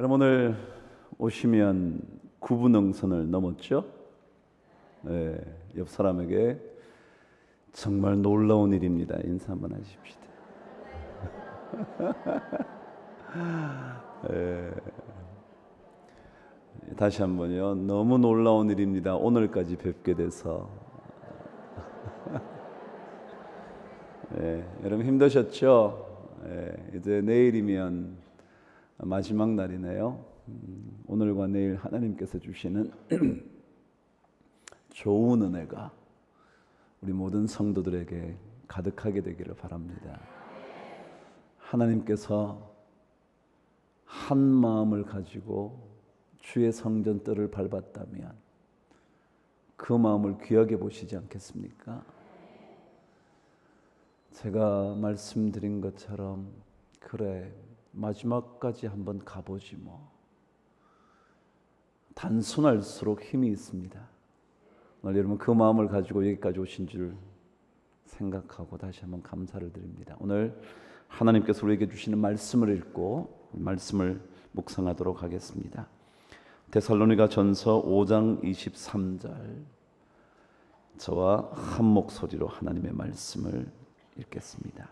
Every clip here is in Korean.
여러분 오늘 오시면 구분응선을 넘었죠? 네, 옆 사람에게 정말 놀라운 일입니다. 인사 한번 하십시다. 네, 다시 한번요. 너무 놀라운 일입니다. 오늘까지 뵙게 돼서. 네, 여러분 힘드셨죠? 네, 이제 내일이면 마지막 날이네요. 오늘과 내일 하나님께서 주시는 좋은 은혜가 우리 모든 성도들에게 가득하게 되기를 바랍니다. 하나님께서 한 마음을 가지고 주의 성전 뜰을 밟았다면 그 마음을 귀하게 보시지 않겠습니까? 제가 말씀드린 것처럼 그래 마지막까지 한번 가보지 뭐. 단순할수록 힘이 있습니다. 오늘 여러분 그 마음을 가지고 여기까지 오신 줄 생각하고 다시 한번 감사를 드립니다. 오늘 하나님께서 우리에게 주시는 말씀을 읽고 말씀을 묵상하도록 하겠습니다. 데살로니가 전서 5장 23절, 저와 한 목소리로 하나님의 말씀을 읽겠습니다.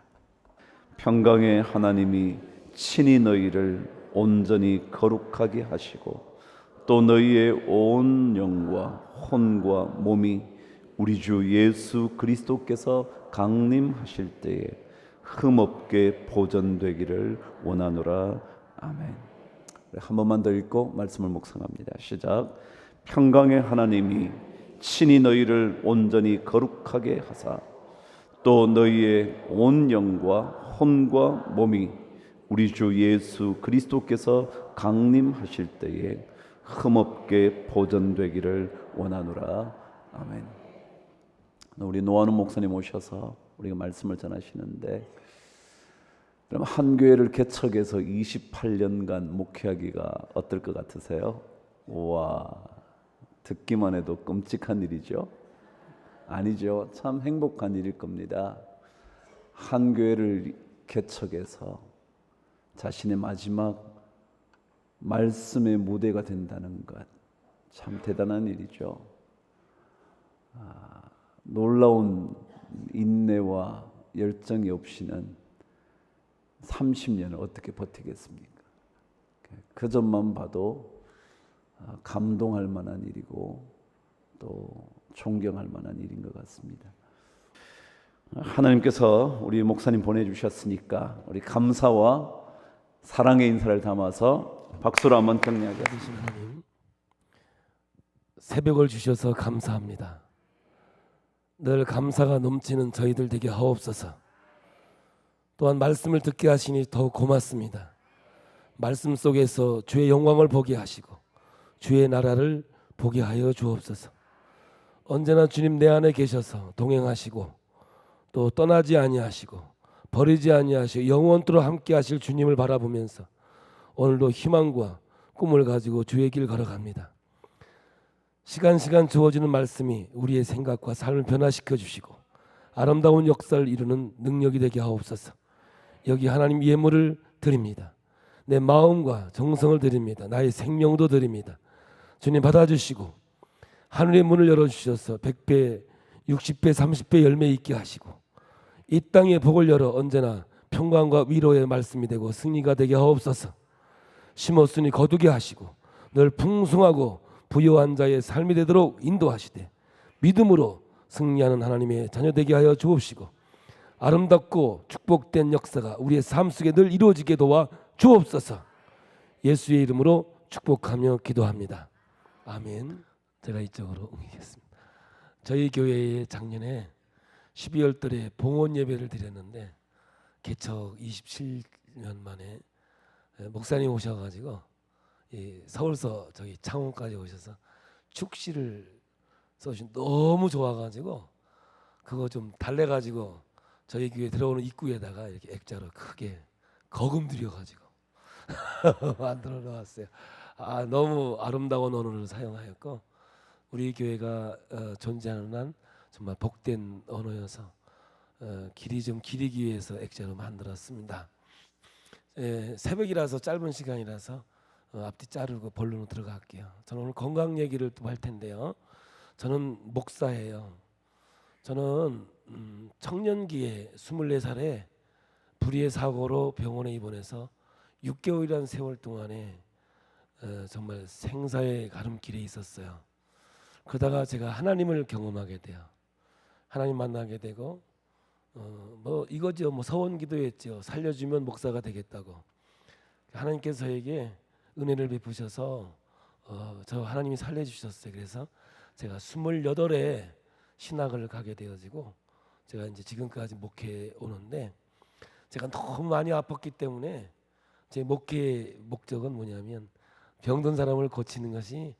평강의 하나님이 친히 너희를 온전히 거룩하게 하시고 또 너희의 온 영과 혼과 몸이 우리 주 예수 그리스도께서 강림하실 때에 흠없게 보존되기를 원하노라. 아멘. 한 번만 더 읽고 말씀을 묵상합니다. 시작. 평강의 하나님이 친히 너희를 온전히 거룩하게 하사 또 너희의 온 영과 혼과 몸이 우리 주 예수 그리스도께서 강림하실 때에 흠없게 보존되기를 원하노라. 아멘. 우리 노아는 목사님 오셔서 우리가 말씀을 전하시는데, 그럼 한 교회를 개척해서 28년간 목회하기가 어떨 것 같으세요? 와, 듣기만 해도 끔찍한 일이죠? 아니죠. 참 행복한 일일 겁니다. 한 교회를 개척해서 자신의 마지막 말씀의 무대가 된다는 것, 참 대단한 일이죠. 놀라운 인내와 열정이 없이는 30년을 어떻게 버티겠습니까? 그 점만 봐도 감동할 만한 일이고 또 존경할 만한 일인 것 같습니다. 하나님께서 우리 목사님 보내주셨으니까 우리 감사와 사랑의 인사를 담아서 박수로 한번 격려하게 하겠습니다. 새벽을 주셔서 감사합니다. 늘 감사가 넘치는 저희들 되게 하옵소서. 또한 말씀을 듣게 하시니 더욱 고맙습니다. 말씀 속에서 주의 영광을 보게 하시고 주의 나라를 보게 하여 주옵소서. 언제나 주님 내 안에 계셔서 동행하시고 또 떠나지 아니하시고 버리지 아니하시고 영원토록 함께 하실 주님을 바라보면서 오늘도 희망과 꿈을 가지고 주의 길 걸어갑니다. 시간 주어지는 말씀이 우리의 생각과 삶을 변화시켜 주시고 아름다운 역사를 이루는 능력이 되게 하옵소서. 여기 하나님 예물을 드립니다. 내 마음과 정성을 드립니다. 나의 생명도 드립니다. 주님 받아주시고 하늘의 문을 열어주셔서 100배, 60배, 30배 열매 있게 하시고 이 땅의 복을 열어 언제나 평강과 위로의 말씀이 되고 승리가 되게 하옵소서. 심었으니 거두게 하시고 늘 풍성하고 부요한 자의 삶이 되도록 인도하시되 믿음으로 승리하는 하나님의 자녀 되게 하여 주옵시고 아름답고 축복된 역사가 우리의 삶 속에 늘 이루어지게 도와 주옵소서. 예수의 이름으로 축복하며 기도합니다. 아멘. 제가 이쪽으로 옮기겠습니다. 저희 교회에 작년에 12월 달에 봉헌 예배를 드렸는데 개척 27년 만에 목사님 오셔가지고 서울서 저기 창원까지 오셔서 축시를 써주신 너무 좋아가지고 그거 좀 달래가지고 저희 교회 들어오는 입구에다가 이렇게 액자로 크게 거금 들여가지고 만들어 놓았어요. 너무 아름다운 언어를 사용하였고 우리 교회가 존재하는 한 정말 복된 언어여서 길이 좀 기리기 위해서 액자로 만들었습니다. 새벽이라서 짧은 시간이라서 앞뒤 자르고 본론으로 들어갈게요. 저는 오늘 건강 얘기를 또 할 텐데요. 저는 목사예요. 저는 청년기에 24살에 불의의 사고로 병원에 입원해서 6개월이라는 세월 동안에 정말 생사의 가름길에 있었어요. 그러다가 제가 하나님을 경험하게 돼요. 하나님 만나게 되고 뭐 이거죠. 뭐 서원 기도했죠. 살려주면 목사가 되겠다고. 하나님께서 저에게 은혜를 베푸셔서 저 하나님이 살려주셨어요. 그래서 제가 28에 신학을 가게 되어지고 제가 이제 지금까지 목회해 오는데 제가 너무 많이 아팠기 때문에 제 목회의 목적은 뭐냐면 병든 사람을 고치는 것이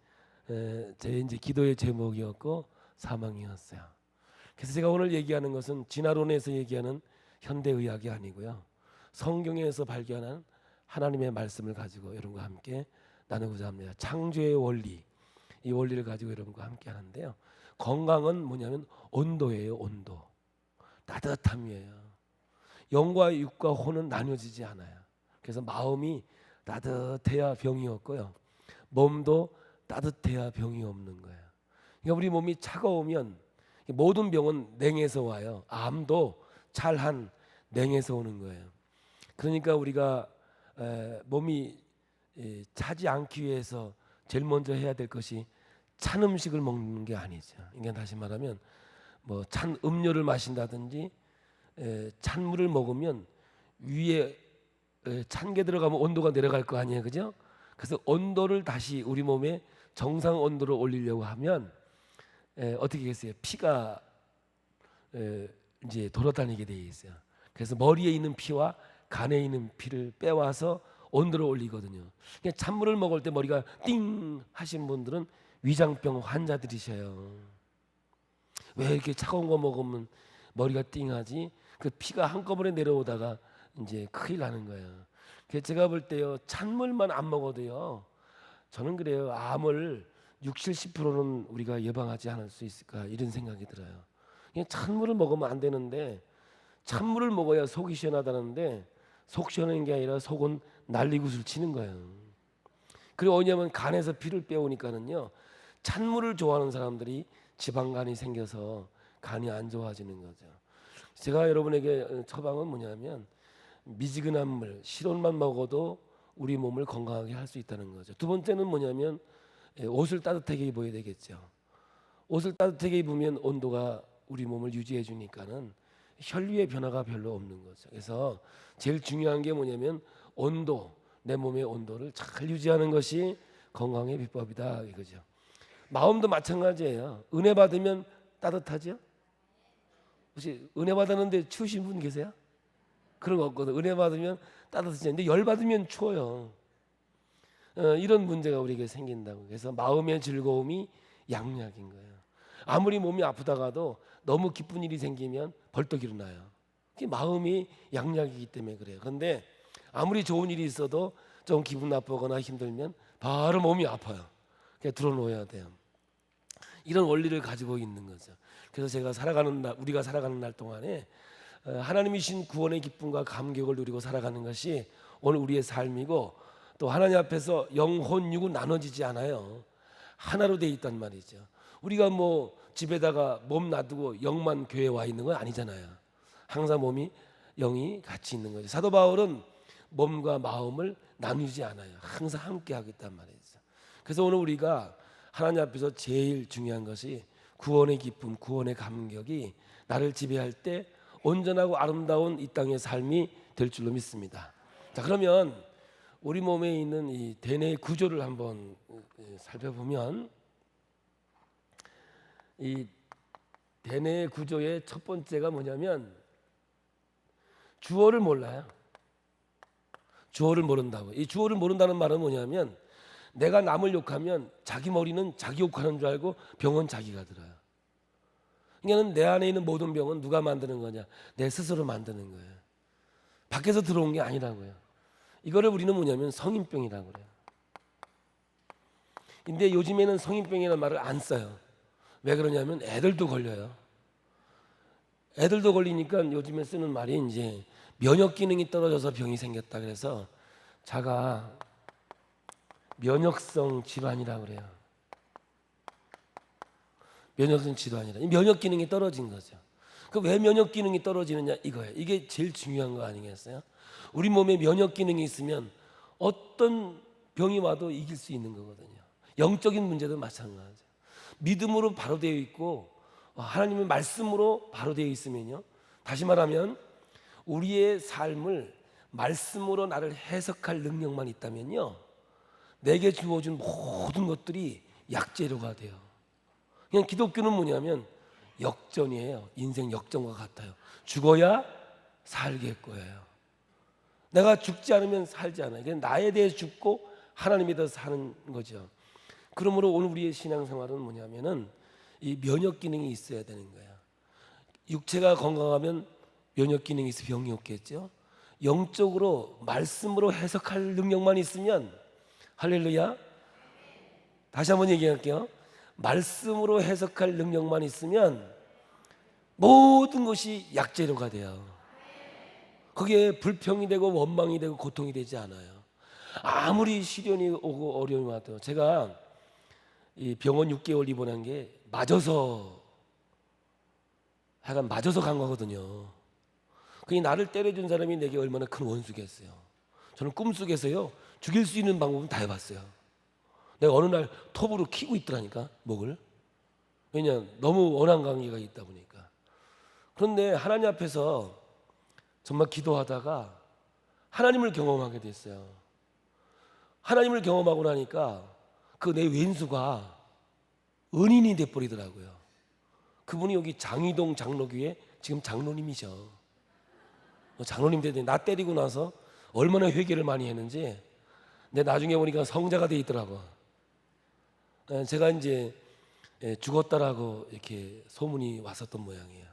제 이제 기도의 제목이었고 사망이었어요. 그래서 제가 오늘 얘기하는 것은 진화론에서 얘기하는 현대의학이 아니고요. 성경에서 발견한 하나님의 말씀을 가지고 여러분과 함께 나누고자 합니다. 창조의 원리, 이 원리를 가지고 여러분과 함께 하는데요. 건강은 뭐냐면 온도예요. 온도. 따뜻함이에요. 영과 육과 혼은 나뉘어지지 않아요. 그래서 마음이 따뜻해야 병이 없고요. 몸도 따뜻해야 병이 없는 거예요. 그러니까 우리 몸이 차가우면 모든 병은 냉에서 와요. 암도 찰한 냉에서 오는 거예요. 그러니까 우리가 몸이 차지 않기 위해서 제일 먼저 해야 될 것이 찬 음식을 먹는 게 아니죠. 그러니까 다시 말하면 뭐 찬 음료를 마신다든지 찬물을 먹으면 위에 찬 게 들어가면 온도가 내려갈 거 아니에요, 그죠? 그래서 온도를 다시 우리 몸에 정상 온도로 올리려고 하면 어떻게 하겠어요? 피가 이제 돌아다니게 돼 있어요. 그래서 머리에 있는 피와 간에 있는 피를 빼와서 온도를 올리거든요. 그러니까 찬물을 먹을 때 머리가 띵 하신 분들은 위장병 환자들이셔요. 왜 이렇게 차가운 거 먹으면 머리가 띵하지? 그 피가 한꺼번에 내려오다가 이제 큰일 나는 거예요. 그래서 제가 볼 때요, 찬물만 안 먹어도요, 저는 그래요, 암을 60, 70%는 우리가 예방하지 않을 수 있을까 이런 생각이 들어요. 그냥 찬물을 먹으면 안 되는데 찬물을 먹어야 속이 시원하다는데 속 시원한 게 아니라 속은 난리굿을 치는 거예요. 그리고 왜냐하면 간에서 피를 빼오니까는요, 찬물을 좋아하는 사람들이 지방간이 생겨서 간이 안 좋아지는 거죠. 제가 여러분에게 처방은 뭐냐면 미지근한 물, 실온만 먹어도 우리 몸을 건강하게 할 수 있다는 거죠. 두 번째는 뭐냐면 옷을 따뜻하게 입어야 되겠죠. 옷을 따뜻하게 입으면 온도가 우리 몸을 유지해 주니까는 혈류의 변화가 별로 없는 거죠. 그래서 제일 중요한 게 뭐냐면 온도, 내 몸의 온도를 잘 유지하는 것이 건강의 비법이다 이거죠. 마음도 마찬가지예요. 은혜 받으면 따뜻하죠? 혹시 은혜 받았는데 추우신 분 계세요? 그런 거 없거든. 은혜 받으면 따뜻하지. 근데 열 받으면 추워요. 이런 문제가 우리에게 생긴다고. 그래서 마음의 즐거움이 양약인 거예요. 아무리 몸이 아프다가도 너무 기쁜 일이 생기면 벌떡 일어나요. 그게 마음이 양약이기 때문에 그래요. 그런데 아무리 좋은 일이 있어도 좀 기분 나쁘거나 힘들면 바로 몸이 아파요. 그냥 들어놓아야 돼요. 이런 원리를 가지고 있는 거죠. 그래서 제가 우리가 살아가는 날 동안에 하나님이 주신 구원의 기쁨과 감격을 누리고 살아가는 것이 오늘 우리의 삶이고, 또 하나님 앞에서 영혼 육은 나눠지지 않아요. 하나로 돼 있단 말이죠. 우리가 뭐 집에다가 몸 놔두고 영만 교회에 와 있는 건 아니잖아요. 항상 몸이 영이 같이 있는 거죠. 사도 바울은 몸과 마음을 나누지 않아요. 항상 함께 하겠단 말이죠. 그래서 오늘 우리가 하나님 앞에서 제일 중요한 것이 구원의 기쁨, 구원의 감격이 나를 지배할 때 온전하고 아름다운 이 땅의 삶이 될 줄로 믿습니다. 자, 그러면 우리 몸에 있는 이 대뇌의 구조를 한번 살펴보면, 이 대뇌의 구조의 첫 번째가 뭐냐면 주어를 몰라요. 주어를 모른다고. 이 주어를 모른다는 말은 뭐냐면 내가 남을 욕하면 자기 머리는 자기 욕하는 줄 알고 병은 자기가 들어요. 그러니까 내 안에 있는 모든 병은 누가 만드는 거냐? 내 스스로 만드는 거예요. 밖에서 들어온 게 아니라고요. 이거를 우리는 뭐냐면 성인병이라고 그래요. 근데 요즘에는 성인병이라는 말을 안 써요. 왜 그러냐면 애들도 걸려요. 애들도 걸리니까 요즘에 쓰는 말이 이제 면역 기능이 떨어져서 병이 생겼다. 그래서 자가 면역성 질환이라고 그래요. 면역성 질환이라. 이 면역 기능이 떨어진 거죠. 그 왜 면역 기능이 떨어지느냐 이거예요. 이게 제일 중요한 거 아니겠어요? 우리 몸에 면역 기능이 있으면 어떤 병이 와도 이길 수 있는 거거든요. 영적인 문제도 마찬가지죠. 믿음으로 바로 되어 있고 하나님의 말씀으로 바로 되어 있으면요. 다시 말하면 우리의 삶을 말씀으로 나를 해석할 능력만 있다면요. 내게 주어진 모든 것들이 약재료가 돼요. 그냥 기독교는 뭐냐면 역전이에요. 인생 역전과 같아요. 죽어야 살겠고예요. 내가 죽지 않으면 살지 않아요. 그냥 나에 대해 죽고 하나님에 대해서 사는 거죠. 그러므로 오늘 우리의 신앙생활은 뭐냐면은 이 면역 기능이 있어야 되는 거예요. 육체가 건강하면 면역 기능이 있어 병이 없겠죠. 영적으로 말씀으로 해석할 능력만 있으면 할렐루야. 다시 한번 얘기할게요. 말씀으로 해석할 능력만 있으면 모든 것이 약재료가 돼요. 그게 불평이 되고 원망이 되고 고통이 되지 않아요. 아무리 시련이 오고 어려움이 와도 제가 이 병원 6개월 입원한 게 맞아서 하여간 맞아서 간 거거든요. 그게 나를 때려준 사람이 내게 얼마나 큰 원수겠어요. 저는 꿈속에서요 죽일 수 있는 방법은 다 해봤어요. 내가 어느 날 톱으로 키고 있더라니까 목을. 왜냐 너무 원한 관계가 있다 보니까. 그런데 하나님 앞에서 정말 기도하다가 하나님을 경험하게 됐어요. 하나님을 경험하고 나니까 그 내 왼수가 은인이 돼버리더라고요. 그분이 여기 장이동 장로교회 지금 장로님이셔. 장로님 되더니 나 때리고 나서 얼마나 회개를 많이 했는지 내 나중에 보니까 성자가 돼 있더라고. 제가 이제 죽었다라고 이렇게 소문이 왔었던 모양이에요.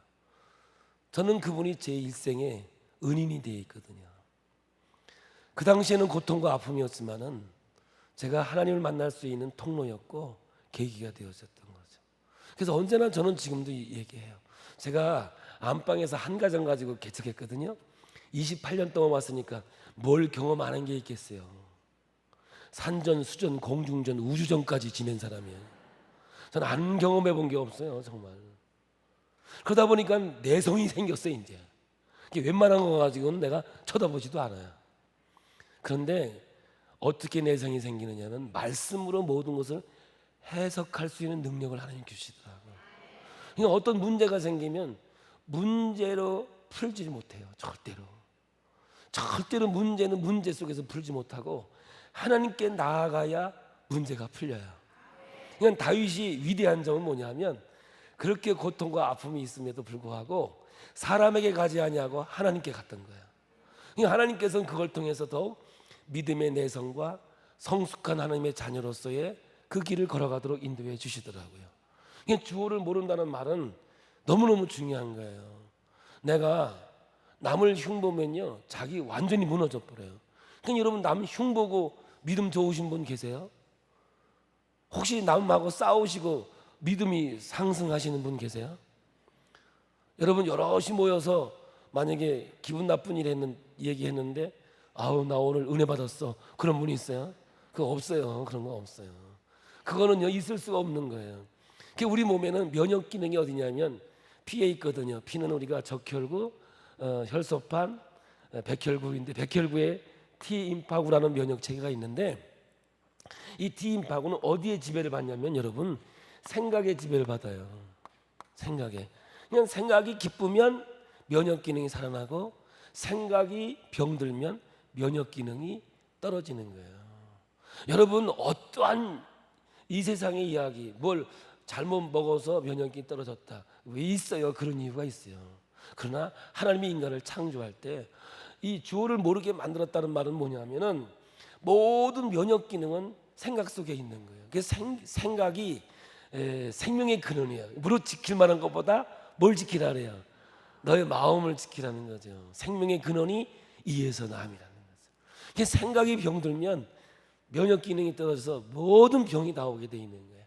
저는 그분이 제 일생에 은인이 되어 있거든요. 그 당시에는 고통과 아픔이었지만은 제가 하나님을 만날 수 있는 통로였고 계기가 되어졌던 거죠. 그래서 언제나 저는 지금도 얘기해요. 제가 안방에서 한 가정 가지고 개척했거든요. 28년 동안 왔으니까 뭘 경험 안 한 게 있겠어요. 산전, 수전, 공중전, 우주전까지 지낸 사람이에요. 저는 안 경험해 본 게 없어요, 정말. 그러다 보니까 내성이 생겼어요, 이제. 웬만한 거 가지고는 내가 쳐다보지도 않아요. 그런데 어떻게 내성이 생기느냐는 말씀으로 모든 것을 해석할 수 있는 능력을 하나님 주시더라고요. 그러니까 어떤 문제가 생기면 문제로 풀지 못해요, 절대로. 절대로 문제는 문제 속에서 풀지 못하고 하나님께 나아가야 문제가 풀려요. 그러니까 다윗이 위대한 점은 뭐냐면 그렇게 고통과 아픔이 있음에도 불구하고 사람에게 가지 아니하고 하나님께 갔던 거예요. 그러니까 하나님께서는 그걸 통해서 더욱 믿음의 내성과 성숙한 하나님의 자녀로서의 그 길을 걸어가도록 인도해 주시더라고요. 그러니까 주어를 모른다는 말은 너무너무 중요한 거예요. 내가 남을 흉보면요 자기 완전히 무너져 버려요. 그러니까 여러분 남 흉보고 믿음 좋으신 분 계세요? 혹시 남하고 싸우시고 믿음이 상승하시는 분 계세요? 여러분 여럿이 모여서 만약에 기분 나쁜 일 얘기했는데 아우 나 오늘 은혜 받았어 그런 분이 있어요? 그거 없어요. 그런 거 없어요. 그거는요 있을 수가 없는 거예요. 우리 몸에는 면역 기능이 어디냐면 피에 있거든요. 피는 우리가 적혈구, 혈소판, 백혈구인데 백혈구에 T임파구라는 면역 체계가 있는데 이 T임파구는 어디에 지배를 받냐면 여러분 생각에 지배를 받아요. 생각에. 그냥 생각이 기쁘면 면역 기능이 살아나고 생각이 병들면 면역 기능이 떨어지는 거예요. 여러분 어떠한 이 세상의 이야기 뭘 잘못 먹어서 면역이 떨어졌다 왜 있어요? 그런 이유가 있어요. 그러나 하나님이 인간을 창조할 때 이 주어를 모르게 만들었다는 말은 뭐냐면은 모든 면역 기능은 생각 속에 있는 거예요. 그래서 생각이 생명의 근원이에요. 무릇 지킬 만한 것보다 뭘 지키라 그래요? 너의 마음을 지키라는 거죠. 생명의 근원이 이에서 남이라는 거죠. 생각이 병들면 면역 기능이 떨어져서 모든 병이 다 오게 돼 있는 거예요.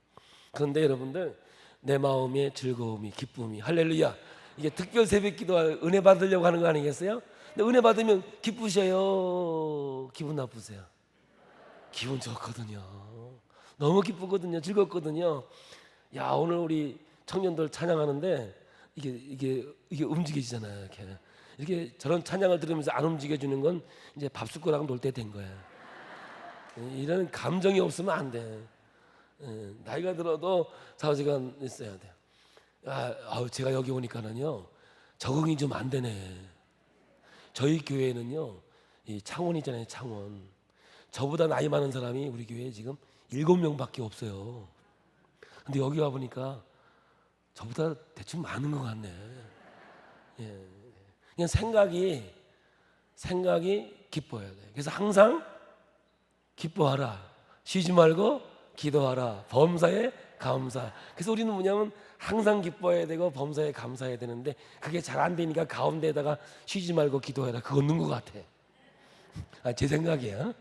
그런데 여러분들 내 마음의 즐거움이 기쁨이 할렐루야 이게 특별 새벽기도 은혜 받으려고 하는 거 아니겠어요? 근데 은혜 받으면 기쁘셔요? 기분 나쁘세요? 기분 좋거든요. 너무 기쁘거든요. 즐겁거든요. 야, 오늘 우리 청년들 찬양하는데 이게 움직여지잖아요. 이렇게 저런 찬양을 들으면서 안 움직여주는 건 이제 밥숟가락 놓을 때 된 거야. 이런 감정이 없으면 안 돼. 나이가 들어도 사후시간 있어야 돼. 제가 여기 오니까는요 적응이 좀 안 되네. 저희 교회는요 이 창원이잖아요. 창원. 저보다 나이 많은 사람이 우리 교회에 지금 7명밖에 없어요. 근데 여기 와 보니까 저보다 대충 많은 것 같네. 예. 그냥 생각이 기뻐야 돼. 그래서 항상 기뻐하라. 쉬지 말고 기도하라. 범사에 감사. 그래서 우리는 뭐냐면 항상 기뻐해야 되고 범사에 감사해야 되는데 그게 잘 안 되니까 가운데에다가 쉬지 말고 기도해라. 그거 넣는 것 같아. 제 생각이야.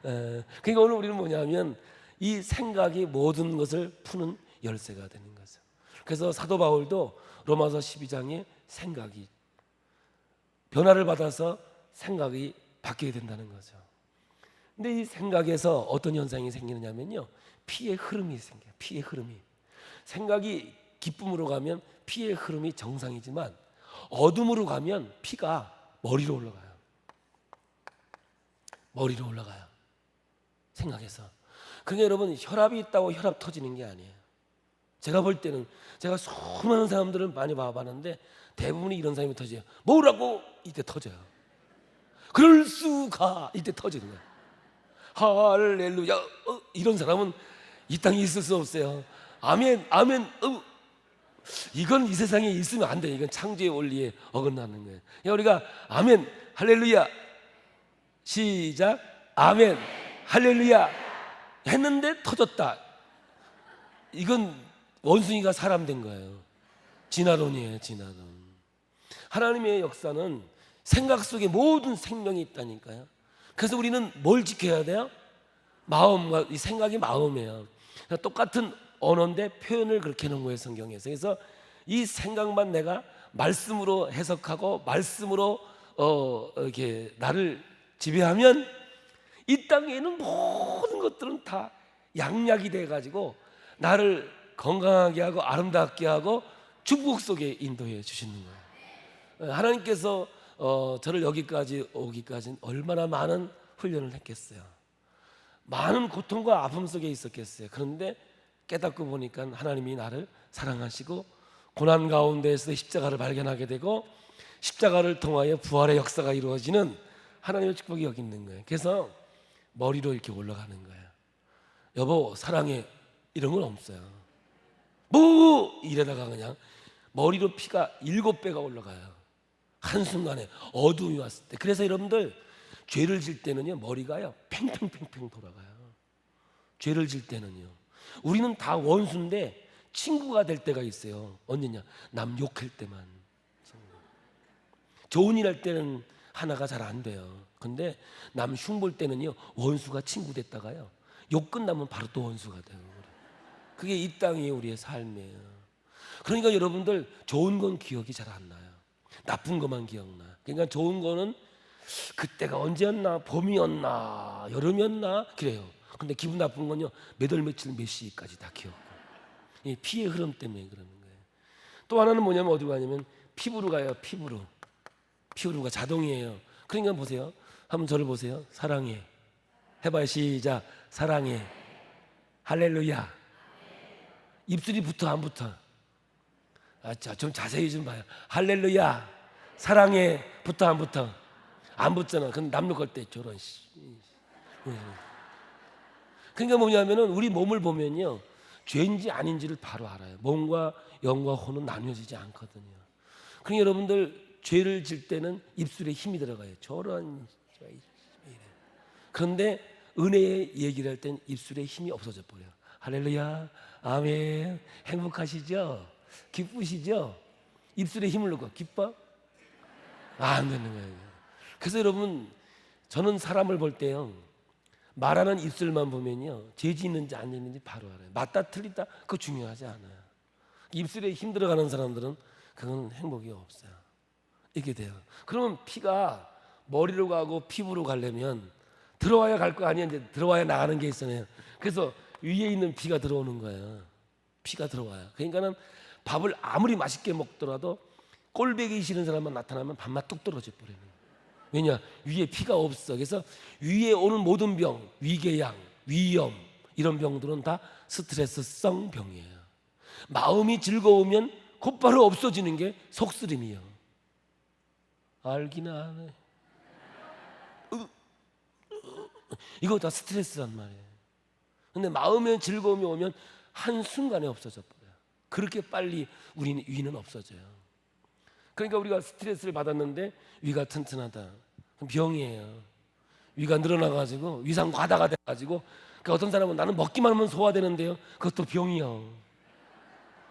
그러니까 오늘 우리는 뭐냐면 이 생각이 모든 것을 푸는 열쇠가 되는 거죠. 그래서 사도 바울도 로마서 12장에 생각이 변화를 받아서 생각이 바뀌게 된다는 거죠. 근데 이 생각에서 어떤 현상이 생기느냐면요 피의 흐름이 생겨요. 피의 흐름이. 생각이 기쁨으로 가면 피의 흐름이 정상이지만 어둠으로 가면 피가 머리로 올라가요. 머리로 올라가요. 생각해서. 그러니까 여러분 혈압이 있다고 혈압 터지는 게 아니에요. 제가 볼 때는 제가 수많은 사람들을 많이 봐봤는데 대부분이 이런 사람이 터져요. 뭐라고? 이때 터져요. 그럴 수가 이때 터지는 거예요. 할렐루야. 이런 사람은 이 땅에 있을 수 없어요. 아멘, 아멘. 이건 이 세상에 있으면 안 돼. 이건 창조의 원리에 어긋나는 거예요. 우리가 아멘, 할렐루야. 시작. 아멘, 할렐루야 했는데 터졌다. 이건 원숭이가 사람 된 거예요. 진화론이에요. 진화론. 하나님의 역사는 생각 속에 모든 생명이 있다니까요. 그래서 우리는 뭘 지켜야 돼요? 마음과 이 생각이 마음이에요. 똑같은 언어인데 표현을 그렇게 해놓은 거예요. 성경에서. 그래서 이 생각만 내가 말씀으로 해석하고 말씀으로 이렇게 나를 지배하면 이 땅에 있는 모든 것들은 다 양약이 돼가지고 나를 건강하게 하고 아름답게 하고 축복 속에 인도해 주시는 거예요. 하나님께서 저를 여기까지 오기까지는 얼마나 많은 훈련을 했겠어요. 많은 고통과 아픔 속에 있었겠어요. 그런데 깨닫고 보니까 하나님이 나를 사랑하시고 고난 가운데에서 십자가를 발견하게 되고 십자가를 통하여 부활의 역사가 이루어지는 하나님의 축복이 여기 있는 거예요. 그래서 머리로 이렇게 올라가는 거예요. 여보 사랑해 이런 건 없어요. 뭐 이러다가 그냥 머리로 피가 7배가 올라가요. 한순간에 어두움이 왔을 때. 그래서 여러분들 죄를 질 때는요 머리가요 팽팽팽팽 돌아가요. 죄를 질 때는요. 우리는 다 원수인데 친구가 될 때가 있어요. 언제냐? 남 욕할 때만. 좋은 일 할 때는 하나가 잘 안 돼요. 근데 남 흉볼 때는요 원수가 친구 됐다가요 욕 끝나면 바로 또 원수가 돼요. 그게 이 땅이 우리의 삶이에요. 그러니까 여러분들 좋은 건 기억이 잘 안 나요. 나쁜 것만 기억나. 그러니까 좋은 거는 그때가 언제였나, 봄이었나, 여름이었나 그래요. 근데 기분 나쁜 건요 몇 월 며칠 몇 시까지 다 기억나. 피의 흐름 때문에 그러는 거예요. 또 하나는 뭐냐면 어디로 가냐면 피부로 가요. 피부로 가 자동이에요. 그러니까 보세요. 한번 저를 보세요. 사랑해 해봐요. 시작. 사랑해. 할렐루야. 입술이 붙어 안 붙어? 좀 자세히 좀 봐요. 할렐루야. 사랑해. 붙어 안 붙어? 안 붙잖아. 그럼 남룩할 때 저런 그러니까 뭐냐면은 우리 몸을 보면요 죄인지 아닌지를 바로 알아요. 몸과 영과 혼은 나뉘어지지 않거든요. 그러니까 여러분들 죄를 질 때는 입술에 힘이 들어가요. 저런. 그런데 은혜의 얘기를 할 땐 입술에 힘이 없어져 버려요. 할렐루야, 아멘. 행복하시죠? 기쁘시죠? 입술에 힘을 넣고 기뻐? 안 되는 거예요. 그래서 여러분 저는 사람을 볼 때요 말하는 입술만 보면요 죄지 있는지 안 있는지 바로 알아요. 맞다 틀리다 그거 중요하지 않아요. 입술에 힘 들어가는 사람들은 그건 행복이 없어요. 이렇게 돼요. 그러면 피가 머리로 가고 피부로 가려면 들어와야 갈 거 아니야. 이제 들어와야 나가는 게 있잖아요. 그래서 위에 있는 피가 들어오는 거예요. 피가 들어와요. 그러니까는 밥을 아무리 맛있게 먹더라도 꼴배기 싫은 사람만 나타나면 밥맛 뚝 떨어져 버리는 거예요. 왜냐? 위에 피가 없어. 그래서 위에 오는 모든 병, 위궤양, 위염 이런 병들은 다 스트레스성 병이에요. 마음이 즐거우면 곧바로 없어지는 게 속쓰림이요. 알긴 아네. 이거 다 스트레스란 말이에요. 근데 마음의 즐거움이 오면 한순간에 없어져 버려요. 그렇게 빨리 우리 위는 없어져요. 그러니까 우리가 스트레스를 받았는데 위가 튼튼하다. 그럼 병이에요. 위가 늘어나가지고 위상 과다가 돼가지고 그러니까 어떤 사람은 나는 먹기만 하면 소화되는데요. 그것도 병이요.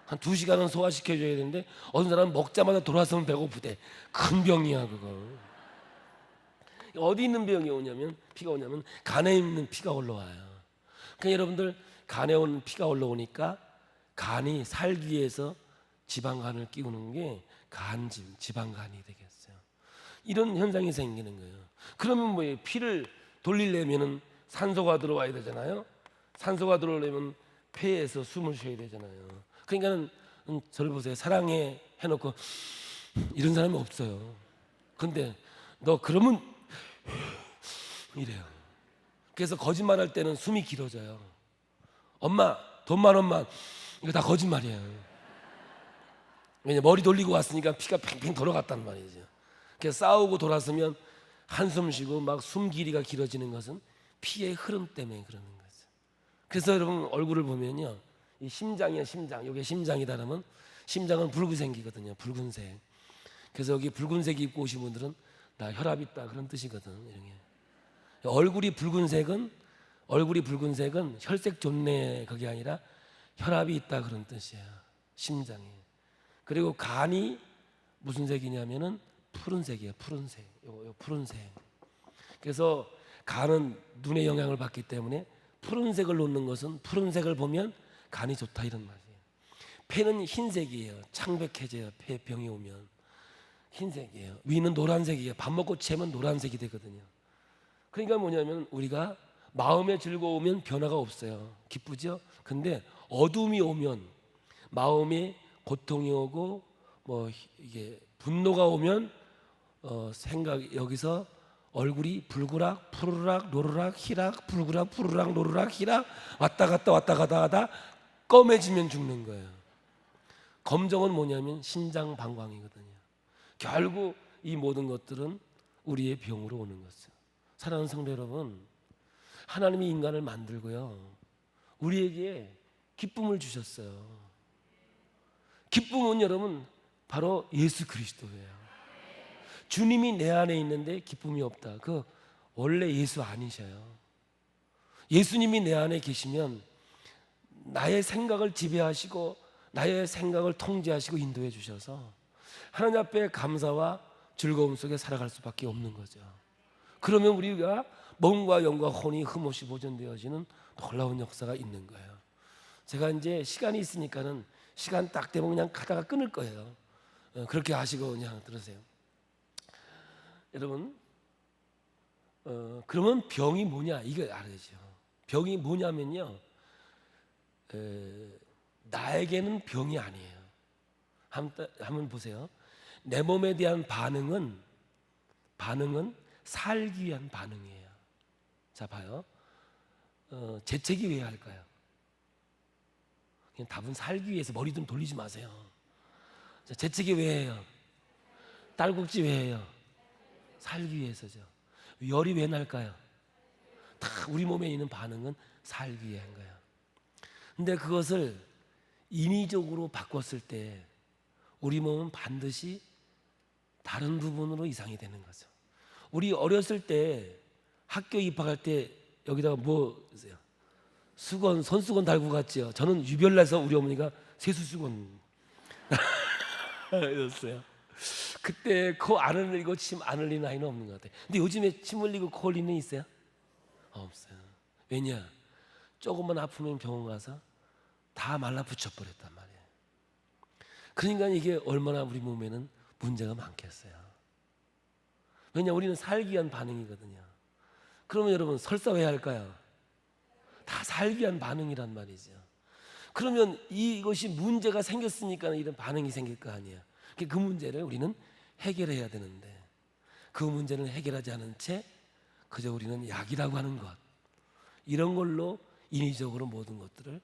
한 2시간은 소화시켜줘야 되는데 어떤 사람은 먹자마자 돌아서면 배고프대. 큰 병이야 그거. 어디 있는 병이 오냐면 피가 오냐면 간에 있는 피가 올라와요. 그러니까 여러분들 간에 오는 피가 올라오니까 간이 살기 위해서 지방간을 끼우는 게 간질, 지방간이 되겠어요. 이런 현상이 생기는 거예요. 그러면 뭐예요? 피를 돌리려면은 산소가 들어와야 되잖아요. 산소가 들어오려면 폐에서 숨을 쉬어야 되잖아요. 그러니까는 저를 보세요. 사랑해 해놓고 이런 사람이 없어요. 근데 너 그러면 이래요. 그래서 거짓말할 때는 숨이 길어져요. 엄마 돈만 원만 이거 다 거짓말이에요. 왜냐 머리 돌리고 왔으니까 피가 팽팽 돌아갔단 말이죠. 그래서 싸우고 돌아서면 한숨 쉬고 막 숨 길이가 길어지는 것은 피의 흐름 때문에 그러는 거죠. 그래서 여러분 얼굴을 보면요, 이 심장이야 심장. 이게 심장이다 그러면 심장은 붉은색이거든요. 붉은색. 그래서 여기 붉은색 입고 오신 분들은 나 혈압 있다 그런 뜻이거든. 이런 게. 얼굴이 붉은색은 혈색 좋네 그게 아니라 혈압이 있다 그런 뜻이에요. 심장이. 그리고 간이 무슨 색이냐면은 푸른색이에요. 푸른색. 요 푸른색. 그래서 간은 눈에 영향을 받기 때문에 푸른색을 놓는 것은 푸른색을 보면 간이 좋다 이런 말이에요. 폐는 흰색이에요. 창백해져요. 폐병이 오면 흰색이에요. 위는 노란색이에요. 밥 먹고 채면 노란색이 되거든요. 그러니까 뭐냐면 우리가 마음의 즐거움은 변화가 없어요. 기쁘죠? 근데 어둠이 오면 마음에 고통이 오고 뭐 이게 분노가 오면 여기서 얼굴이 불구락 푸르락 노르락 희락 불구락 푸르락 노르락 희락 왔다 갔다 하다 검해지면 죽는 거예요. 검정은 뭐냐면 신장 방광이거든요. 결국 이 모든 것들은 우리의 병으로 오는 것이죠. 사랑하는 성도 여러분, 하나님이 인간을 만들고요, 우리에게 기쁨을 주셨어요. 기쁨은 여러분 바로 예수 그리스도예요. 주님이 내 안에 있는데 기쁨이 없다. 그 원래 예수 아니셔요. 예수님이 내 안에 계시면 나의 생각을 지배하시고 나의 생각을 통제하시고 인도해 주셔서 하나님 앞에 감사와 즐거움 속에 살아갈 수밖에 없는 거죠. 그러면 우리가 몸과 영과 혼이 흠없이 보존되어지는 놀라운 역사가 있는 거예요. 제가 이제 시간이 있으니까는 시간 딱 되면 그냥 가다가 끊을 거예요. 그렇게 하시고 그냥 들으세요. 여러분, 그러면 병이 뭐냐 이거 알아야죠. 병이 뭐냐면요, 나에게는 병이 아니에요. 한번 보세요. 내 몸에 대한 반응은 살기 위한 반응이에요. 자 봐요. 재채기 왜 할까요? 그냥 답은 살기 위해서. 머리 좀 돌리지 마세요. 자, 재채기 왜 해요? 딸꾹질 왜 해요? 살기 위해서죠. 열이 왜 날까요? 다 우리 몸에 있는 반응은 살기 위한 거예요. 근데 그것을 인위적으로 바꿨을 때 우리 몸은 반드시 다른 부분으로 이상이 되는 거죠. 우리 어렸을 때 학교 입학할 때 여기다가 뭐 쓰세요? 수건, 손수건 달고 갔죠. 저는 유별나서 우리 어머니가 세수수건 이랬어요. 그때 코 안 흘리고 침 안 흘리는 아이는 없는 것 같아요. 근데 요즘에 침 흘리고 코 흘리는 있어요? 없어요. 왜냐? 조금만 아프면 병원 가서 다 말라붙여 버렸단 말이에요. 그러니까 이게 얼마나 우리 몸에는 문제가 많겠어요. 왜냐? 우리는 살기 위한 반응이거든요. 그러면 여러분 설사 왜 할까요? 다 살기 위한 반응이란 말이죠. 그러면 이것이 문제가 생겼으니까 이런 반응이 생길 거 아니에요. 그 문제를 우리는 해결해야 되는데 그 문제는 해결하지 않은 채 그저 우리는 약이라고 하는 것, 이런 걸로 인위적으로 모든 것들을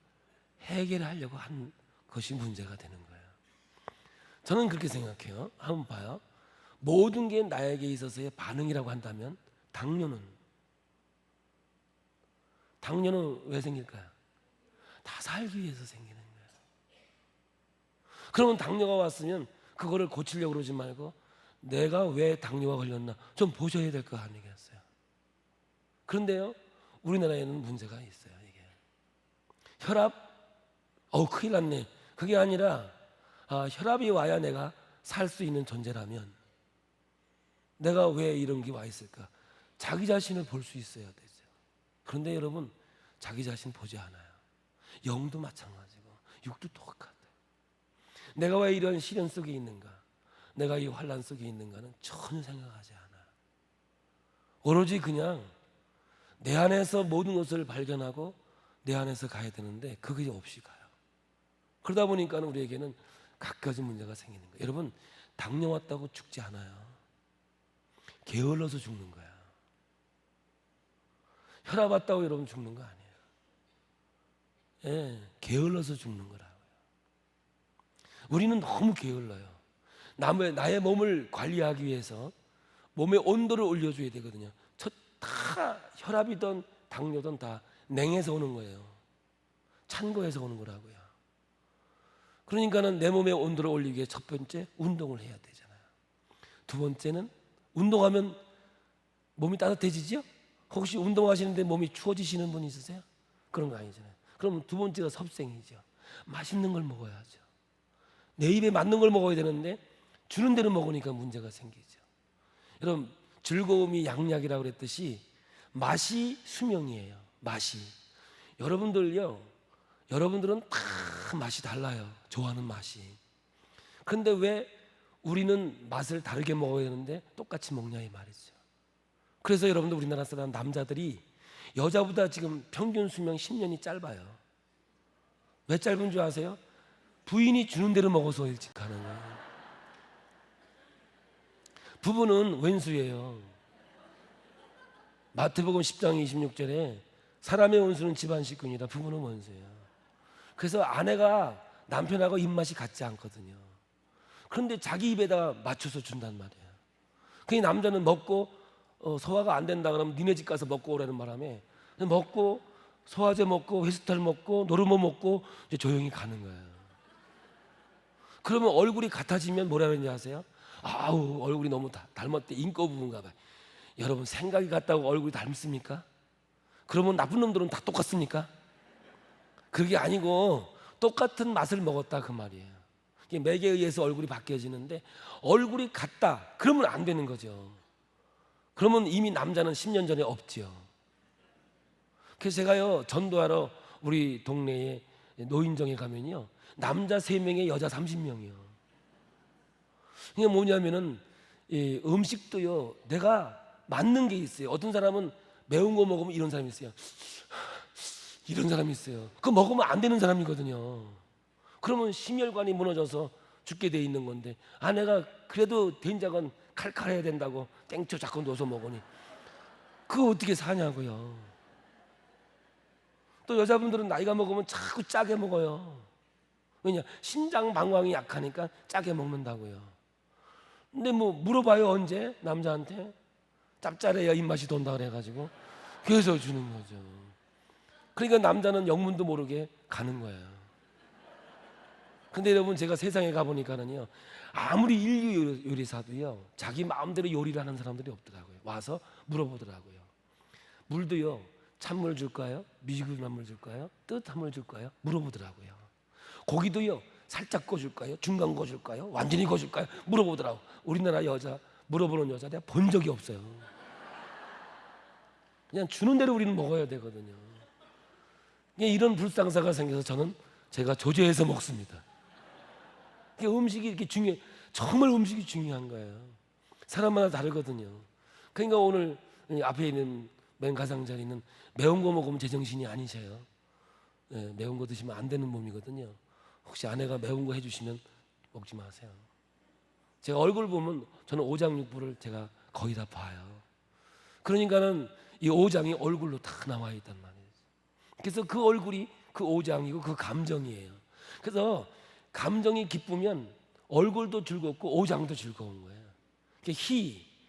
해결하려고 한 것이 문제가 되는 거예요. 저는 그렇게 생각해요. 한번 봐요. 모든 게 나에게 있어서의 반응이라고 한다면 당뇨는 왜 생길까요? 다 살기 위해서 생기는 거예요. 그러면 당뇨가 왔으면 그거를 고치려고 그러지 말고 내가 왜 당뇨가 걸렸나 좀 보셔야 될 거 아니겠어요? 그런데요, 우리나라에는 문제가 있어요. 이게 혈압, 큰일 났네. 그게 아니라 혈압이 와야 내가 살 수 있는 존재라면 내가 왜 이런 게 와 있을까? 자기 자신을 볼 수 있어야 되죠. 그런데 여러분, 자기 자신 보지 않아요. 영도 마찬가지고 육도 똑같아요. 내가 왜 이런 시련 속에 있는가, 내가 이 환난 속에 있는가는 전혀 생각하지 않아요. 오로지 그냥 내 안에서 모든 것을 발견하고 내 안에서 가야 되는데 그게 없이 가요. 그러다 보니까 우리에게는 갖가지 문제가 생기는 거예요. 여러분, 당뇨 왔다고 죽지 않아요. 게을러서 죽는 거야. 혈압 왔다고 여러분 죽는 거 아니에요. 예, 게을러서 죽는 거라고요. 우리는 너무 게을러요. 나의 몸을 관리하기 위해서 몸의 온도를 올려줘야 되거든요. 다 혈압이든 당뇨든 다 냉에서 오는 거예요. 찬 거에서 오는 거라고요. 그러니까는 내 몸의 온도를 올리기 위해 첫 번째 운동을 해야 되잖아요. 두 번째는 운동하면 몸이 따뜻해지죠? 혹시 운동하시는데 몸이 추워지시는 분 있으세요? 그런 거 아니잖아요. 그럼 두 번째가 섭생이죠. 맛있는 걸 먹어야죠. 내 입에 맞는 걸 먹어야 되는데 주는 대로 먹으니까 문제가 생기죠. 여러분, 즐거움이 양약이라고 그랬듯이 맛이 수명이에요. 맛이. 여러분들은 다 맛이 달라요. 좋아하는 맛이. 그런데 왜 우리는 맛을 다르게 먹어야 되는데 똑같이 먹냐 이 말이죠. 그래서 여러분들 우리나라 사람 남자들이 여자보다 지금 평균 수명 10년이 짧아요. 왜 짧은 줄 아세요? 부인이 주는 대로 먹어서 일찍 가는 거예요. 부부는 왼수예요. 마태복음 10장 26절에 사람의 원수는 집안 식구니라, 부부는 원수예요. 그래서 아내가 남편하고 입맛이 같지 않거든요. 그런데 자기 입에다가 맞춰서 준단 말이에요. 그 남자는 먹고 소화가 안 된다 그러면 니네 집 가서 먹고 오라는 바람에 먹고 소화제 먹고 회스탈 먹고 노르모 먹고 이제 조용히 가는 거예요. 그러면 얼굴이 같아지면 뭐라 그러는지 아세요? 아우, 얼굴이 너무 닮았대. 인거 부분가 봐요. 여러분, 생각이 같다고 얼굴이 닮습니까? 그러면 나쁜 놈들은 다 똑같습니까? 그게 아니고 똑같은 맛을 먹었다 그 말이에요. 맥에 의해서 얼굴이 바뀌어지는데 얼굴이 같다 그러면 안 되는 거죠. 그러면 이미 남자는 10년 전에 없죠. 그래서 제가요, 전도하러 우리 동네에 노인정에 가면요, 남자 3명에 여자 30명이요. 이게 뭐냐면은 음식도요, 내가 맞는 게 있어요. 어떤 사람은 매운 거 먹으면 이런 사람이 있어요. 이런 사람이 있어요. 그거 먹으면 안 되는 사람이거든요. 그러면 심혈관이 무너져서 죽게 돼 있는 건데, 아내가 그래도 된장은 칼칼해야 된다고 땡초 자꾸 넣어서 먹으니 그거 어떻게 사냐고요. 또 여자분들은 나이가 먹으면 자꾸 짜게 먹어요. 왜냐? 신장 방광이 약하니까 짜게 먹는다고요. 근데 뭐 물어봐요, 언제? 남자한테 짭짤해야 입맛이 돈다 그래가지고 그래서 주는 거죠. 그러니까 남자는 영문도 모르게 가는 거예요. 근데 여러분, 제가 세상에 가보니까는요, 아무리 인류 요리사도요, 자기 마음대로 요리를 하는 사람들이 없더라고요. 와서 물어보더라고요. 물도요, 찬물 줄까요? 미지근한 물 줄까요? 뜨뜻한 물 줄까요? 물어보더라고요. 고기도요, 살짝 구워줄까요? 중간 구워줄까요? 완전히 구워줄까요? 물어보더라고. 우리나라 여자 물어보는 여자 내가 본 적이 없어요. 그냥 주는 대로 우리는 먹어야 되거든요. 이런 불상사가 생겨서 저는 제가 조제해서 먹습니다. 음식이 이렇게 정말 음식이 중요한 거예요. 사람마다 다르거든요. 그러니까 오늘 앞에 있는 맨 가장자리는 매운 거 먹으면 제정신이 아니셔요. 네, 매운 거 드시면 안 되는 몸이거든요. 혹시 아내가 매운 거 해주시면 먹지 마세요. 제가 얼굴 보면 저는 오장육부를 제가 거의 다 봐요. 그러니까는 이 오장이 얼굴로 다 나와 있단 말이에요. 그래서 그 얼굴이 그 오장이고 그 감정이에요. 그래서 감정이 기쁘면 얼굴도 즐겁고 오장도 즐거운 거예요.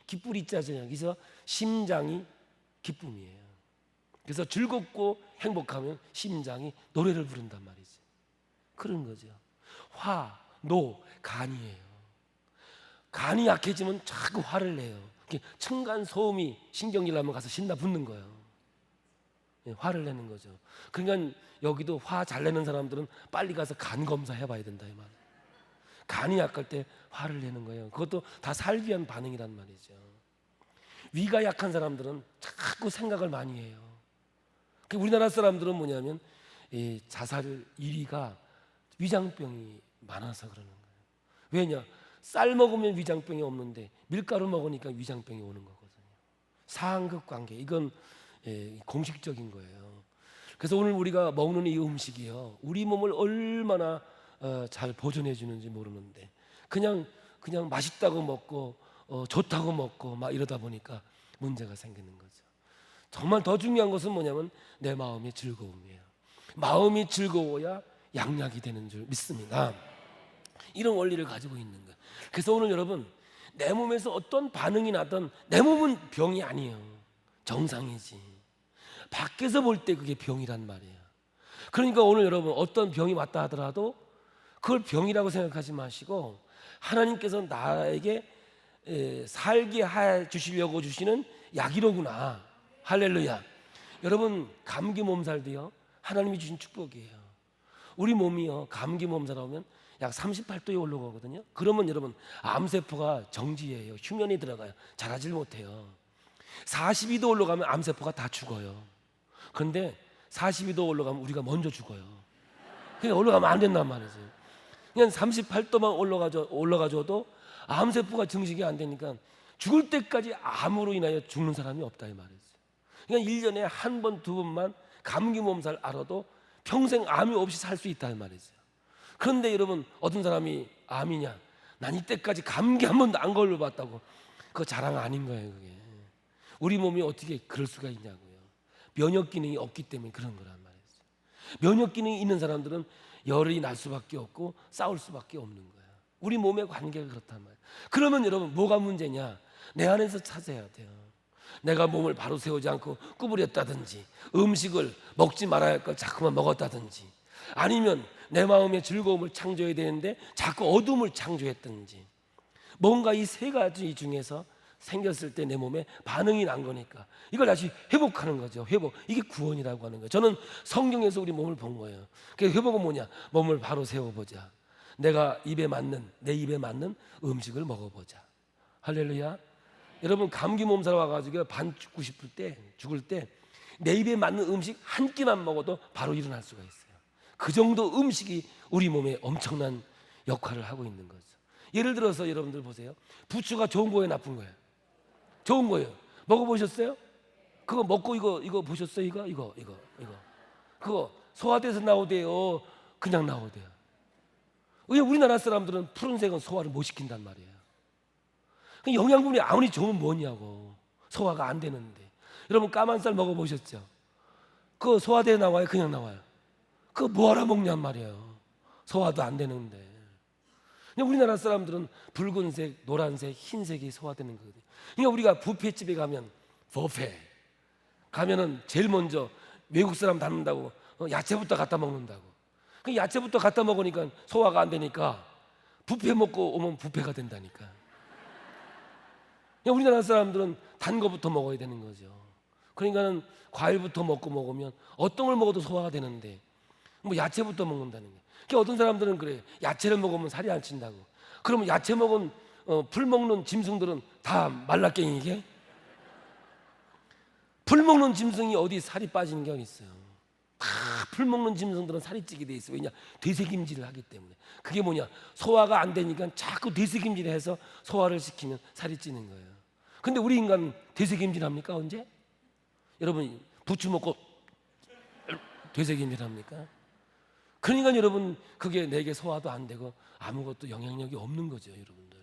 기쁠 있잖아요. 그래서 심장이 기쁨이에요. 그래서 즐겁고 행복하면 심장이 노래를 부른단 말이죠. 그런 거죠. 화, 노, 간이에요. 간이 약해지면 자꾸 화를 내요. 층간 소음이 신경질 나면 가서 신나 붙는 거예요. 화를 내는 거죠. 그러니까 여기도 화 잘 내는 사람들은 빨리 가서 간 검사 해봐야 된다 이 말. 간이 약할 때 화를 내는 거예요. 그것도 다 살기한 반응이란 말이죠. 위가 약한 사람들은 자꾸 생각을 많이 해요. 우리나라 사람들은 뭐냐면 이 자살 1위가 위장병이 많아서 그러는 거예요. 왜냐? 쌀 먹으면 위장병이 없는데 밀가루 먹으니까 위장병이 오는 거거든요. 상극 관계. 이건 공식적인 거예요. 그래서 오늘 우리가 먹는 이 음식이요, 우리 몸을 얼마나 잘 보존해 주는지 모르는데 그냥 맛있다고 먹고 좋다고 먹고 막 이러다 보니까 문제가 생기는 거죠. 정말 더 중요한 것은 뭐냐면 내 마음의 즐거움이에요. 마음이 즐거워야 양약이 되는 줄 믿습니다. 이런 원리를 가지고 있는 거예요. 그래서 오늘 여러분, 내 몸에서 어떤 반응이 나든 내 몸은 병이 아니에요. 정상이지. 밖에서 볼 때 그게 병이란 말이에요. 그러니까 오늘 여러분, 어떤 병이 왔다 하더라도 그걸 병이라고 생각하지 마시고 하나님께서 나에게 살게 해 주시려고 주시는 약이로구나. 할렐루야. 여러분, 감기 몸살도요, 하나님이 주신 축복이에요. 우리 몸이요, 감기 몸살 오면 약 38도에 올라가거든요. 그러면 여러분, 암세포가 정지해요. 휴면이 들어가요. 자라질 못해요. 42도 올라가면 암세포가 다 죽어요. 그런데 42도 올라가면 우리가 먼저 죽어요. 그냥 올라가면 안 된단 말이죠. 그냥 38도만 올라가줘도 암세포가 증식이 안 되니까 죽을 때까지 암으로 인하여 죽는 사람이 없다 이 말이죠. 그러니까 1년에 한 번, 두 번만 감기 몸살 알아도 평생 암이 없이 살 수 있다 이 말이죠. 그런데 여러분, 어떤 사람이 암이냐? 난 이때까지 감기 한 번도 안 걸려봤다고. 그거 자랑 아닌 거예요. 그게. 우리 몸이 어떻게 그럴 수가 있냐고요. 면역 기능이 없기 때문에 그런 거란 말이죠. 면역 기능이 있는 사람들은 열이 날 수밖에 없고 싸울 수밖에 없는 거예요. 우리 몸의 관계가 그렇단 말이에요. 그러면 여러분, 뭐가 문제냐? 내 안에서 찾아야 돼요. 내가 몸을 바로 세우지 않고 구부렸다든지, 음식을 먹지 말아야 할 걸 자꾸만 먹었다든지, 아니면 내 마음의 즐거움을 창조해야 되는데 자꾸 어둠을 창조했든지, 뭔가 이 세 가지 중에서 생겼을 때 내 몸에 반응이 난 거니까 이걸 다시 회복하는 거죠. 회복. 이게 구원이라고 하는 거예요. 저는 성경에서 우리 몸을 본 거예요. 그 회복은 뭐냐? 몸을 바로 세워보자. 내 입에 맞는 음식을 먹어보자. 할렐루야. 여러분, 감기 몸살 와가지고 반 죽을 때 내 입에 맞는 음식 한 끼만 먹어도 바로 일어날 수가 있어요. 그 정도 음식이 우리 몸에 엄청난 역할을 하고 있는 거죠. 예를 들어서 여러분들 보세요. 부추가 좋은 거예요, 나쁜 거예요? 좋은 거예요. 먹어보셨어요? 그거 먹고 이거 보셨어요? 이거 그거 소화돼서 나오대요, 그냥 나오대요? 왜 우리나라 사람들은 푸른색은 소화를 못 시킨단 말이에요. 영양분이 아무리 좋으면 뭐냐고. 소화가 안 되는데. 여러분, 까만 쌀 먹어보셨죠? 그거 소화돼 나와요, 그냥 나와요? 그거 뭐하러 먹냔 말이에요. 소화도 안 되는데. 우리나라 사람들은 붉은색, 노란색, 흰색이 소화되는 거거든요. 그러니까 우리가 뷔페집에 가면, 뷔페 가면은 제일 먼저 외국 사람 닮는다고 야채부터 갖다 먹는다고. 그 야채부터 갖다 먹으니까 소화가 안 되니까 뷔페 먹고 오면 뷔페가 된다니까. 우리나라 사람들은 단 거부터 먹어야 되는 거죠. 그러니까는 과일부터 먹으면 어떤 걸 먹어도 소화가 되는데 뭐 야채부터 먹는다는 거예요. 그러니까 어떤 사람들은 그래요. 야채를 먹으면 살이 안 찐다고. 그러면 야채 먹은 풀 먹는 짐승들은 다 말라깽이게? 풀 먹는 짐승이 어디 살이 빠지는 게 있어요? 다 풀 먹는 짐승들은 살이 찌게 돼 있어요. 왜냐? 되새김질을 하기 때문에. 그게 뭐냐? 소화가 안 되니까 자꾸 되새김질을 해서 소화를 시키면 살이 찌는 거예요. 근데 우리 인간은 되새김질 합니까? 언제? 여러분 부추 먹고 되새김이랍니까? 그러니까 여러분 그게 내게 소화도 안 되고 아무것도 영향력이 없는 거죠, 여러분들.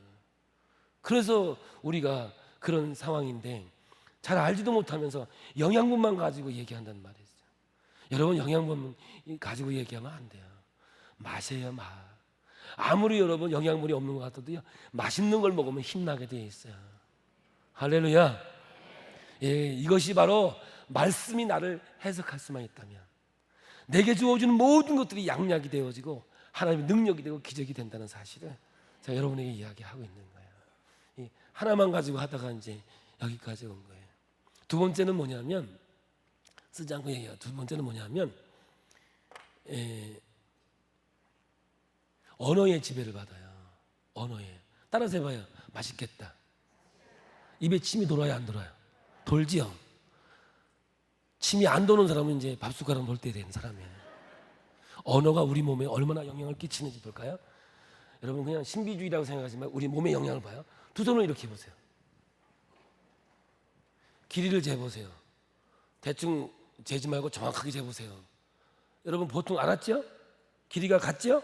그래서 우리가 그런 상황인데 잘 알지도 못하면서 영양분만 가지고 얘기한다는 말이죠. 여러분 영양분 가지고 얘기하면 안 돼요. 맛이에요, 맛. 아무리 여러분 영양분이 없는 것 같아도요, 맛있는 걸 먹으면 힘나게 되어 있어요. 할렐루야. 예, 이것이 바로 말씀이 나를 해석할 수만 있다면 내게 주어주는 모든 것들이 양약이 되어지고 하나님의 능력이 되고 기적이 된다는 사실을 제가 여러분에게 이야기하고 있는 거예요. 이 하나만 가지고 하다가 이제 여기까지 온 거예요. 두 번째는 뭐냐면, 쓰지 않고 얘기해요. 두 번째는 뭐냐면 언어의 지배를 받아요. 언어에. 따라서 해봐요. 맛있겠다. 입에 침이 돌아요, 안 돌아요? 돌지요. 침이 안 도는 사람은 이제 밥숟가락 놓을 때 되는 사람이에요. 언어가 우리 몸에 얼마나 영향을 끼치는지 볼까요? 여러분 그냥 신비주의라고 생각하지만 우리 몸에 영향을 봐요. 두 손을 이렇게 해보세요. 길이를 재보세요. 대충 재지 말고 정확하게 재보세요. 여러분 보통 알았죠? 길이가 같죠?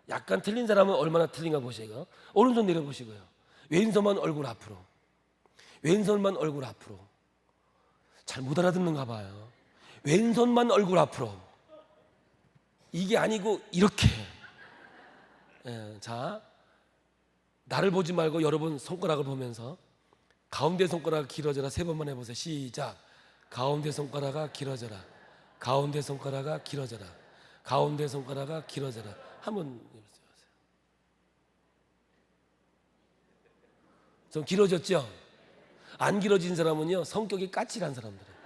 약간 틀린 사람은 얼마나 틀린가 보시고, 오른손 내려보시고요. 왼손만 얼굴 앞으로, 왼손만 얼굴 앞으로. 잘 못 알아듣는가 봐요. 왼손만 얼굴 앞으로. 이게 아니고 이렇게. 예, 자, 나를 보지 말고 여러분 손가락을 보면서 가운데 손가락 길어져라 3번만 해보세요. 시작. 가운데 손가락아 길어져라. 가운데 손가락아 길어져라. 가운데 손가락아 길어져라. 한번 해보세요. 좀 길어졌죠? 안 길어진 사람은요 성격이 까칠한 사람들이에요.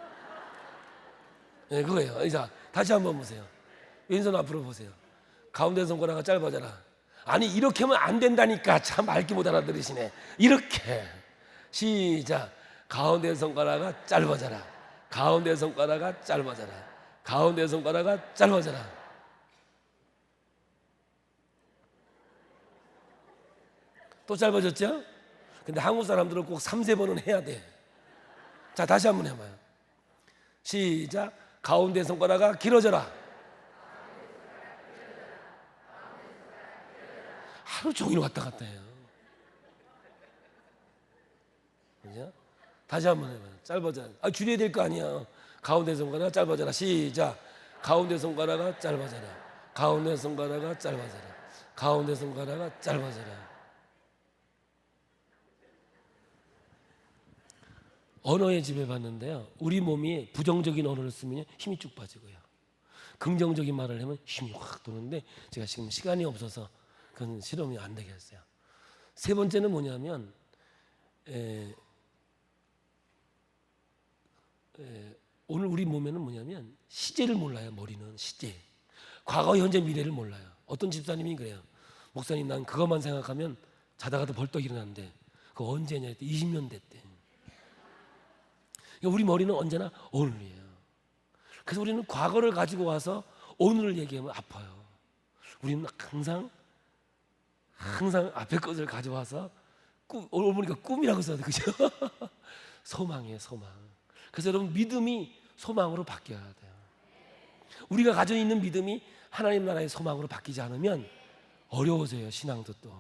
네, 그거예요. 자, 다시 한번 보세요. 왼손 앞으로 보세요. 가운데 손가락아 짧아져라. 아니 이렇게 하면 안 된다니까. 참 알기 못 알아들으시네. 이렇게. 시작. 가운데 손가락아 짧아져라. 가운데 손가락아 짧아져라. 가운데 손가락아 짧아져라. 또 짧아졌죠? 근데 한국 사람들은 꼭 3-4번은 해야 돼. 자, 다시 한번 해봐요. 시작. 가운데 손가락아 길어져라. 하루 종일 왔다 갔다 해요. 그죠? 다시 한번 해봐요. 짧아져라. 아, 줄여야 될 거 아니야. 가운데 손가락 짧아져라. 시작. 가운데 손가락아 짧아져라. 가운데 손가락아 짧아져라. 가운데 손가락아 짧아져라. 언어에 지배받는데요. 우리 몸이 부정적인 언어를 쓰면 힘이 쭉 빠지고요. 긍정적인 말을 하면 힘이 확 도는데 제가 지금 시간이 없어서 그건 실험이 안 되겠어요. 세 번째는 뭐냐면 오늘 우리 몸에는 뭐냐면 시제를 몰라요. 머리는 시제. 과거, 현재, 미래를 몰라요. 어떤 집사님이 그래요. 목사님 난 그것만 생각하면 자다가도 벌떡 일어나는데 그거 언제냐 했더니 20년 됐대. 우리 머리는 언제나 오늘이에요. 그래서 우리는 과거를 가지고 와서 오늘을 얘기하면 아파요. 우리는 항상 앞에 것을 가져와서 오늘 보니까 꿈이라고 써야 돼, 그죠? 소망이에요, 소망. 그래서 여러분 믿음이 소망으로 바뀌어야 돼요. 우리가 가지고 있는 믿음이 하나님 나라의 소망으로 바뀌지 않으면 어려워져요, 신앙도 또.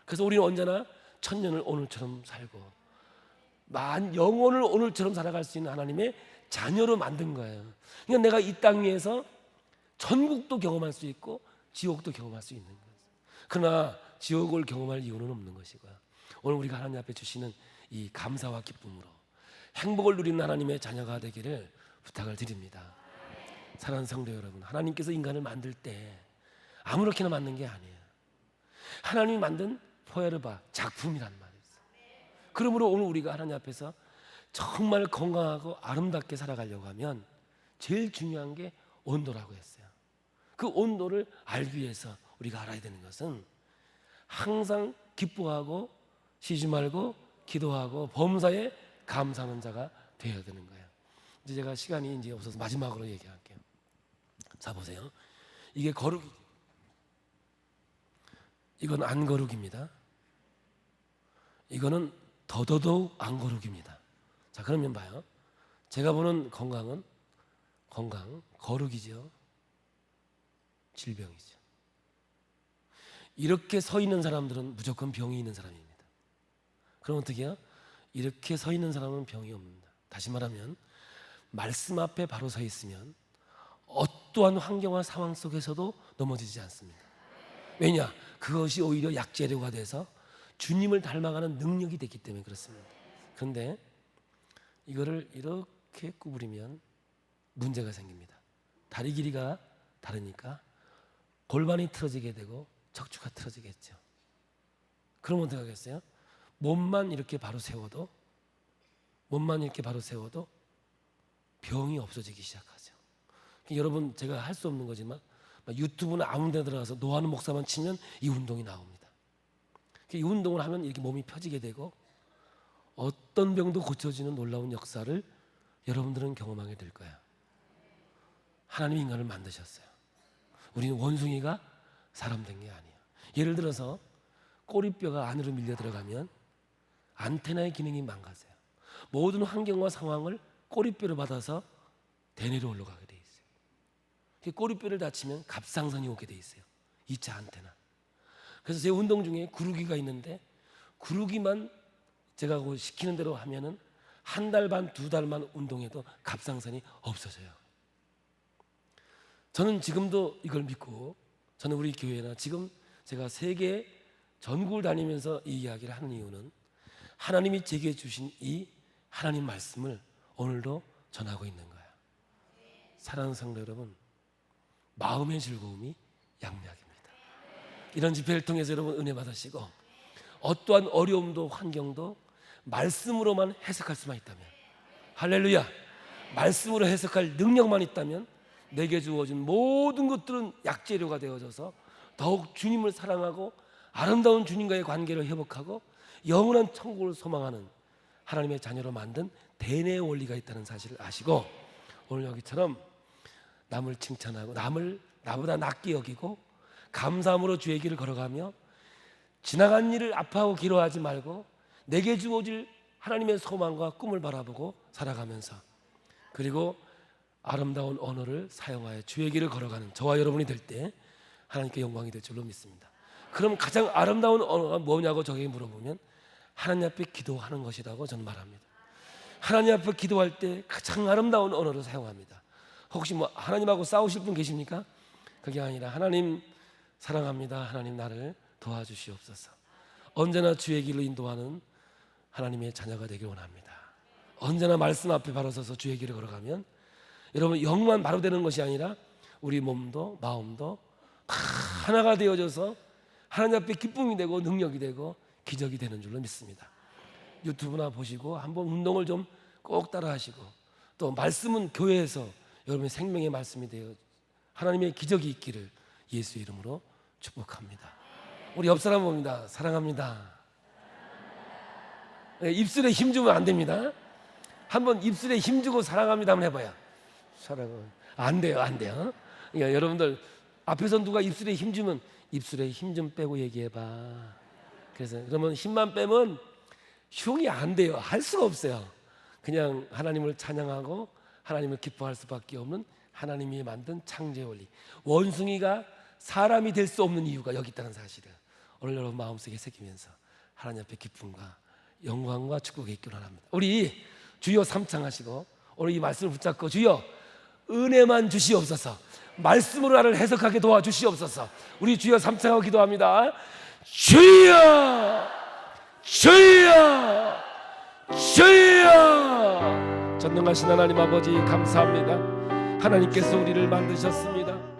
그래서 우리는 언제나 천년을 오늘처럼 살고 영혼을 오늘처럼 살아갈 수 있는 하나님의 자녀로 만든 거예요. 그러니까 내가 이 땅 위에서 천국도 경험할 수 있고 지옥도 경험할 수 있는 거예요. 그러나 지옥을 경험할 이유는 없는 것이고요. 오늘 우리가 하나님 앞에 주시는 이 감사와 기쁨으로 행복을 누리는 하나님의 자녀가 되기를 부탁을 드립니다. 사랑하는 성도 여러분, 하나님께서 인간을 만들 때 아무렇게나 만든 게 아니에요. 하나님이 만든 포에르바 작품이란 말이에요. 그러므로 오늘 우리가 하나님 앞에서 정말 건강하고 아름답게 살아가려고 하면 제일 중요한 게 온도라고 했어요. 그 온도를 알기 위해서 우리가 알아야 되는 것은 항상 기뻐하고 쉬지 말고 기도하고 범사에 감사하는 자가 되어야 되는 거예요. 이제 제가 시간이 이제 없어서 마지막으로 얘기할게요. 자, 보세요. 이게 거룩, 이건 안 거룩입니다. 이거는 더더더욱 안 거룩입니다. 자, 그러면 봐요. 제가 보는 건강, 거룩이죠. 질병이죠. 이렇게 서 있는 사람들은 무조건 병이 있는 사람입니다. 그럼 어떻게 해요? 이렇게 서 있는 사람은 병이 없는다. 다시 말하면 말씀 앞에 바로 서 있으면 어떠한 환경과 상황 속에서도 넘어지지 않습니다. 왜냐? 그것이 오히려 약재료가 돼서 주님을 닮아가는 능력이 됐기 때문에 그렇습니다. 그런데 이거를 이렇게 구부리면 문제가 생깁니다. 다리 길이가 다르니까 골반이 틀어지게 되고 척추가 틀어지겠죠. 그러면 어떻게 하겠어요? 몸만 이렇게 바로 세워도 병이 없어지기 시작하죠. 여러분, 제가 할 수 없는 거지만 유튜브나 아무 데 들어가서 노하는 목사만 치면 이 운동이 나옵니다. 이 운동을 하면 이렇게 몸이 펴지게 되고 어떤 병도 고쳐지는 놀라운 역사를 여러분들은 경험하게 될 거예요. 하나님이 인간을 만드셨어요. 우리는 원숭이가 사람 된 게 아니에요. 예를 들어서 꼬리뼈가 안으로 밀려 들어가면 안테나의 기능이 망가져요. 모든 환경과 상황을 꼬리뼈로 받아서 대뇌로 올라가게 돼 있어요. 꼬리뼈를 다치면 갑상선이 오게 돼 있어요. 2차 안테나. 그래서 제 운동 중에 구르기가 있는데 구르기만 제가 시키는 대로 하면은 한 달 반, 2달만 운동해도 갑상선이 없어져요. 저는 지금도 이걸 믿고 저는 우리 교회나 지금 제가 세계 전국을 다니면서 이 이야기를 하는 이유는 하나님이 제게 주신 이 하나님 말씀을 오늘도 전하고 있는 거예요. 사랑하는 성도 여러분, 마음의 즐거움이 양약입니다. 이런 집회를 통해서 여러분 은혜 받으시고 어떠한 어려움도 환경도 말씀으로만 해석할 수만 있다면, 할렐루야, 말씀으로 해석할 능력만 있다면 내게 주어진 모든 것들은 약재료가 되어져서 더욱 주님을 사랑하고 아름다운 주님과의 관계를 회복하고 영원한 천국을 소망하는 하나님의 자녀로 만든 대뇌의 원리가 있다는 사실을 아시고, 오늘 여기처럼 남을 칭찬하고 남을 나보다 낫게 여기고 감사함으로 주의 길을 걸어가며 지나간 일을 아파하고 기로하지 말고 내게 주어질 하나님의 소망과 꿈을 바라보고 살아가면서, 그리고 아름다운 언어를 사용하여 주의 길을 걸어가는 저와 여러분이 될 때 하나님께 영광이 될 줄로 믿습니다. 그럼 가장 아름다운 언어가 뭐냐고 저에게 물어보면 하나님 앞에 기도하는 것이라고 저는 말합니다. 하나님 앞에 기도할 때 가장 아름다운 언어를 사용합니다. 혹시 하나님하고 싸우실 분 계십니까? 그게 아니라 하나님 사랑합니다. 하나님 나를 도와주시옵소서. 언제나 주의 길로 인도하는 하나님의 자녀가 되길 원합니다. 언제나 말씀 앞에 바로 서서 주의 길을 걸어가면 여러분 영만 바로 되는 것이 아니라 우리 몸도 마음도 하나가 되어져서 하나님 앞에 기쁨이 되고 능력이 되고 기적이 되는 줄로 믿습니다. 유튜브나 보시고 한번 운동을 좀 꼭 따라 하시고, 또 말씀은 교회에서 여러분의 생명의 말씀이 되어 하나님의 기적이 있기를 예수의 이름으로 축복합니다. 우리 옆 사람 봅니다. 사랑합니다. 네, 입술에 힘 주면 안 됩니다. 한번 입술에 힘 주고 사랑합니다 한번 해봐요. 사랑은 안 돼요. 그러니까 여러분들 앞에서 누가 입술에 힘 주면 입술에 힘 좀 빼고 얘기해봐. 그래서 그러면 힘만 빼면 흉이 안 돼요. 할 수가 없어요. 그냥 하나님을 찬양하고 하나님을 기뻐할 수밖에 없는 하나님이 만든 창조의 원리. 원숭이가 사람이 될 수 없는 이유가 여기 있다는 사실을 오늘 여러분 마음속에 새기면서 하나님 앞에 기쁨과 영광과 축복이 있기를 원합니다. 우리 주여 삼창하시고 오늘 이 말씀을 붙잡고 주여 은혜만 주시옵소서, 말씀으로 나를 해석하게 도와주시옵소서. 우리 주여 삼창하고 기도합니다. 주여 주여 주여. 전능하신 하나님 아버지 감사합니다. 하나님께서 우리를 만드셨습니다.